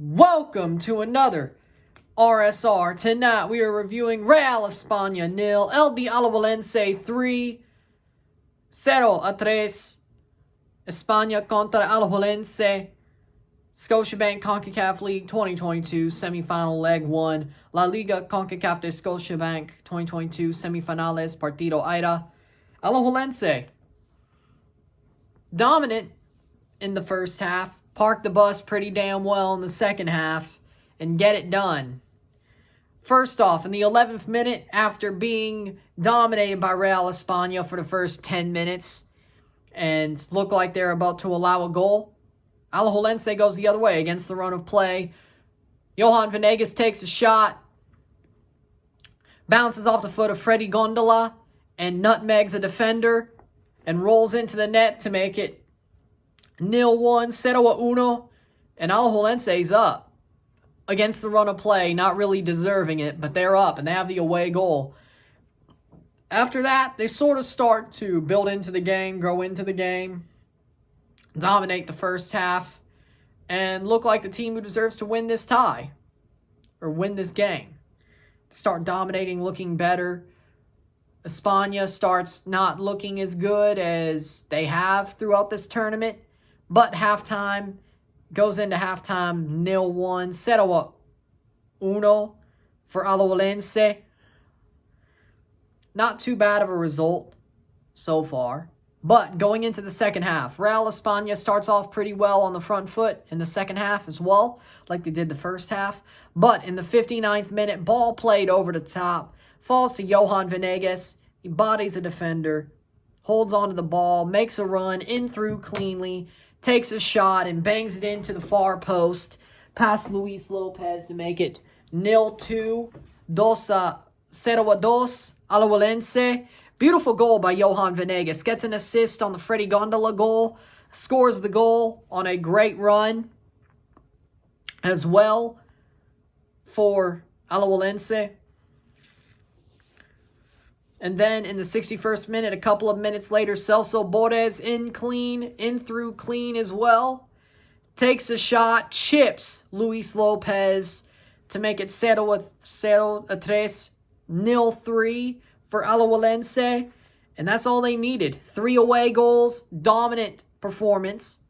Welcome to another RSR. Tonight we are reviewing Real España 0, Alajuelense 3, 0-3, España contra Alajuelense, Scotiabank CONCACAF League 2022 Semifinal Leg 1, La Liga CONCACAF de Scotiabank 2022 Semifinales Partido Ida. Alajuelense dominant in the first half. Park the bus pretty damn well in the second half and get it done. First off, in the 11th minute, after being dominated by Real España for the first 10 minutes and looked like they're about to allow a goal, Alajuelense goes the other way against the run of play. Johan Venegas takes a shot, bounces off the foot of Freddy Gondola, and nutmegs a defender and rolls into the net to make it 0-1, 0-1, and Alajuelense's up against the run of play, not really deserving it, but they're up, and they have the away goal. After that, they sort of start to build into the game, grow into the game, dominate the first half, and look like the team who deserves to win this tie, or win this game. Start dominating, looking better. España starts not looking as good as they have throughout this tournament. But halftime, goes into halftime 0-1, 0-1 for Alajuelense. Not too bad of a result so far. But going into the second half, Real España starts off pretty well on the front foot in the second half as well, like they did the first half. But in the 59th minute, ball played over the top, falls to Johan Venegas. He bodies a defender, holds onto the ball, makes a run, in through cleanly, takes a shot and bangs it into the far post past Luis Lopez to make it 0-2, 0-2, Alajuelense. Beautiful goal by Johan Venegas. Gets an assist on the Freddy Gondola goal. Scores the goal on a great run as well for Alajuelense. And then in the 61st minute, a couple of minutes later, Celso Borges in through clean as well. Takes a shot, chips Luis Lopez to make it 0-3, 0-3 for Alajuelense. And that's all they needed. 3 away goals, dominant performance.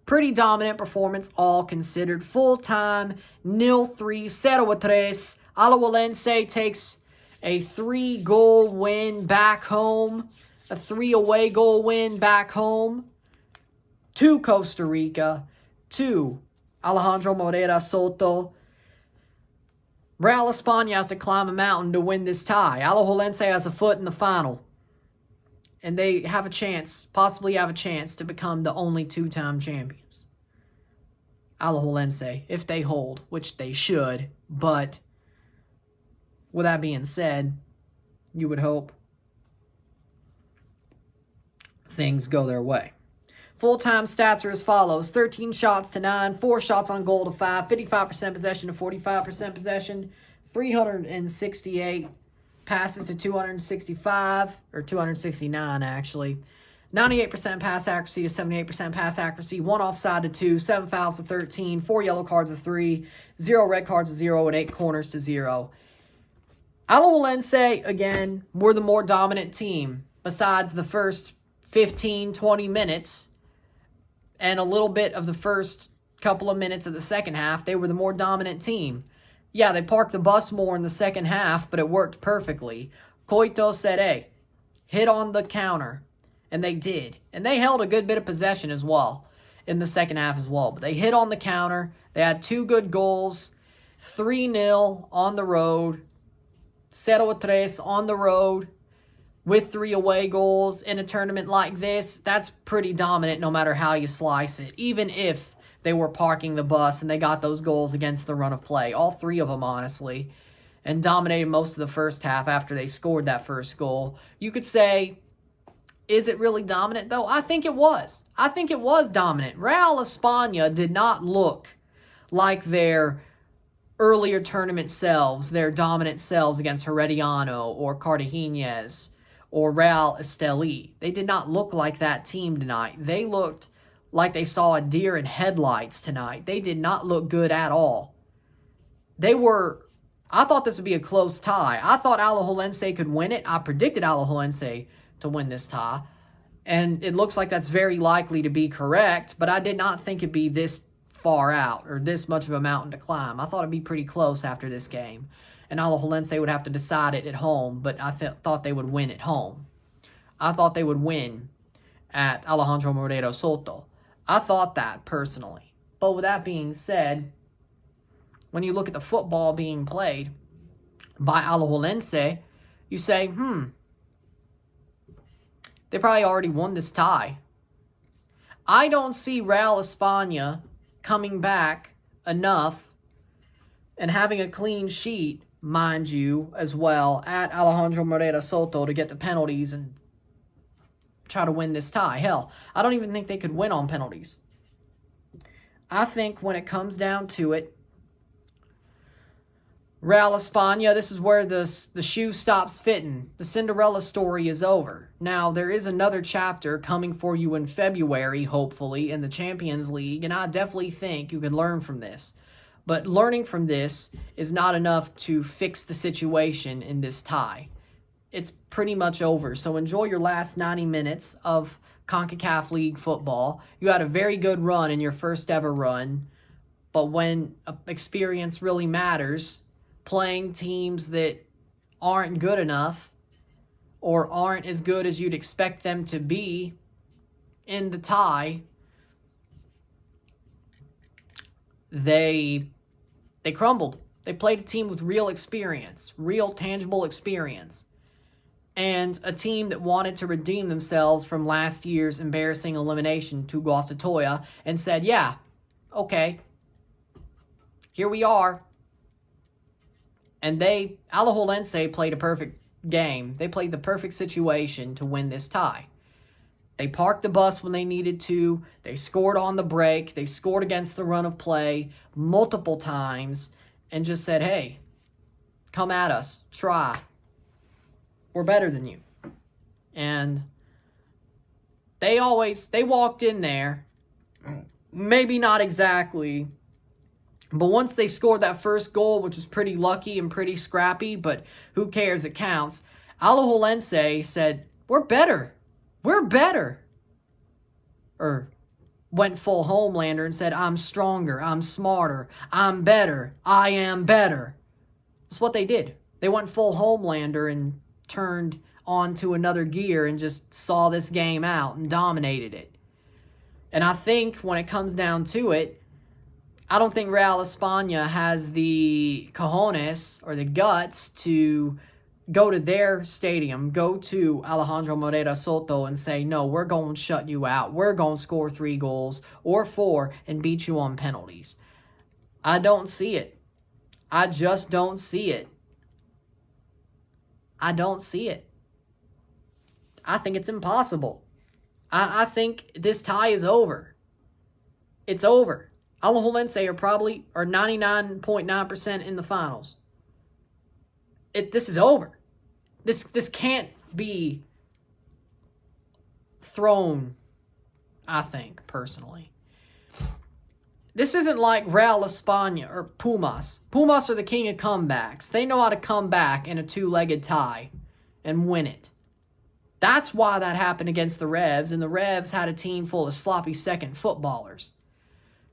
Pretty dominant performance, all considered. Full time, 0-3, 0-3. Alajuelense takes a 3-goal win back home. A 3 away goal win back home. To Costa Rica. To Alejandro Morera Soto. Real España has to climb a mountain to win this tie. Alajuelense has a foot in the final. And they have a chance, possibly have a chance, to become the only 2-time champions. Alajuelense, if they hold, which they should, but with that being said, you would hope things go their way. Full-time stats are as follows. 13 shots to 9, 4 shots on goal to 5, 55% possession to 45% possession, 368 passes to 265, or 269 actually. 98% pass accuracy to 78% pass accuracy, 1 offside to 2, 7 fouls to 13, 4 yellow cards to 3, 0 red cards to 0, and 8 corners to 0. Alajuelense, again, were the more dominant team besides the first 15, 20 minutes and a little bit of the first couple of minutes of the second half. They were the more dominant team. Yeah, they parked the bus more in the second half, but it worked perfectly. Coito Sere hit on the counter, and they did. And they held a good bit of possession as well in the second half as well. But they hit on the counter. They had 2 good goals, 3-0 on the road. 0-3 on the road with 3 away goals in a tournament like this. That's pretty dominant no matter how you slice it. Even if they were parking the bus and they got those goals against the run of play. All 3 of them, honestly. And dominated most of the first half after they scored that first goal. You could say, is it really dominant though? I think it was. I think it was dominant. Real España did not look like their earlier tournament selves, their dominant selves against Herediano or Cartaginés or Real Estelí. They did not look like that team tonight. They looked like they saw a deer in headlights tonight. They did not look good at all. I thought this would be a close tie. I thought Alajuelense could win it. I predicted Alajuelense to win this tie. And it looks like that's very likely to be correct, but I did not think it'd be this far out or this much of a mountain to climb. I thought it'd be pretty close after this game. And Alajuelense would have to decide it at home, but I thought they would win at home. I thought they would win at Alejandro Moreno Soto. I thought that personally. But with that being said, when you look at the football being played by Alajuelense, you say, they probably already won this tie. I don't see Real España coming back enough and having a clean sheet, mind you, as well, at Alejandro Moreno Soto to get to penalties and try to win this tie. Hell, I don't even think they could win on penalties. I think when it comes down to it, Real España, this is where the shoe stops fitting. The Cinderella story is over. Now, there is another chapter coming for you in February, hopefully, in the Champions League, and I definitely think you can learn from this. But learning from this is not enough to fix the situation in this tie. It's pretty much over. So enjoy your last 90 minutes of CONCACAF League football. You had a very good run in your first ever run, but when experience really matters, playing teams that aren't good enough or aren't as good as you'd expect them to be in the tie, they crumbled. They played a team with real experience, real tangible experience, and a team that wanted to redeem themselves from last year's embarrassing elimination to Guastatoya and said, yeah, okay, here we are. And Alajuelense played a perfect game. They played the perfect situation to win this tie. They parked the bus when they needed to. They scored on the break. They scored against the run of play multiple times and just said, hey, come at us. Try. We're better than you. And they walked in there, maybe not exactly, but once they scored that first goal, which was pretty lucky and pretty scrappy, but who cares, it counts, Alajuelense said, we're better. We're better. Or went full Homelander and said, I'm stronger, I'm smarter, I'm better, I am better. That's what they did. They went full Homelander and turned on to another gear and just saw this game out and dominated it. And I think when it comes down to it, I don't think Real España has the cojones or the guts to go to their stadium, go to Alejandro Moreno Soto and say, no, we're going to shut you out. We're going to score 3 goals or 4 and beat you on penalties. I don't see it. I just don't see it. I don't see it. I think it's impossible. I think this tie is over. It's over. Alajuelense are 99.9% in the finals. This is over. This can't be thrown, I think, personally. This isn't like Real España or Pumas. Pumas are the king of comebacks. They know how to come back in a 2-legged tie and win it. That's why that happened against the Revs, and the Revs had a team full of sloppy second footballers.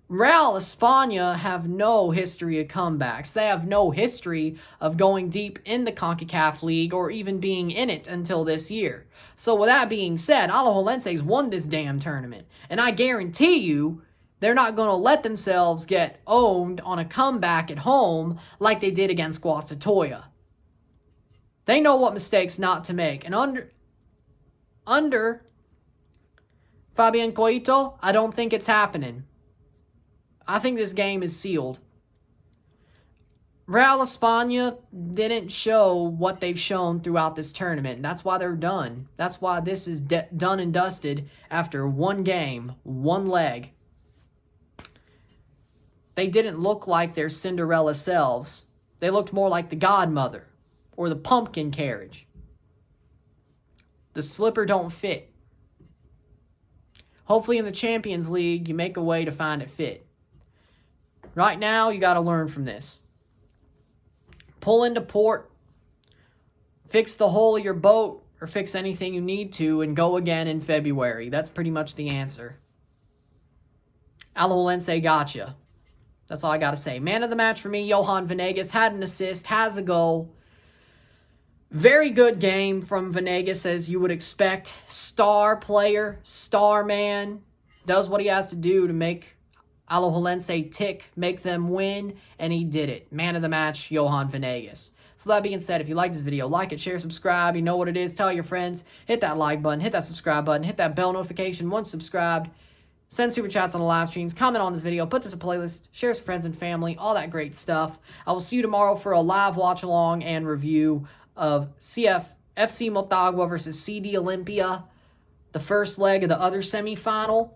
Real España have no history of comebacks. They have no history of going deep in the CONCACAF League or even being in it until this year. So with that being said, Alajuelense's won this damn tournament. And I guarantee you, they're not going to let themselves get owned on a comeback at home like they did against Guastatoya. They know what mistakes not to make. And under Fabian Coito, I don't think it's happening. I think this game is sealed. Real España didn't show what they've shown throughout this tournament. That's why they're done. That's why this is done and dusted after one game, one leg. They didn't look like their Cinderella selves. They looked more like the godmother or the pumpkin carriage. The slipper don't fit. Hopefully in the Champions League, you make a way to find it fit. Right now, you got to learn from this. Pull into port, fix the hull of your boat, or fix anything you need to, and go again in February. That's pretty much the answer. Alajuelense gotcha. That's all I got to say. Man of the match for me, Johan Venegas. Had an assist, has a goal. Very good game from Venegas, as you would expect. Star player, star man. Does what he has to do to make Alajuelense tick, make them win, and he did it. Man of the match, Johan Venegas. So that being said, if you like this video, like it, share, subscribe. You know what it is. Tell your friends. Hit that like button. Hit that subscribe button. Hit that bell notification once subscribed. Send super chats on the live streams. Comment on this video. Put this in a playlist. Share with friends and family. All that great stuff. I will see you tomorrow for a live watch along and review of FC Motagua versus CD Olympia, the first leg of the other semifinal.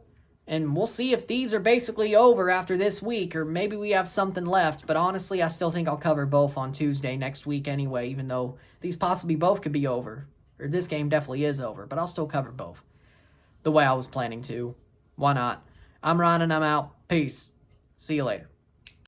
And we'll see if these are basically over after this week, or maybe we have something left. But honestly, I still think I'll cover both on Tuesday next week anyway, even though these possibly both could be over. Or this game definitely is over, but I'll still cover both the way I was planning to. Why not? I'm Ryan and I'm out. Peace. See you later.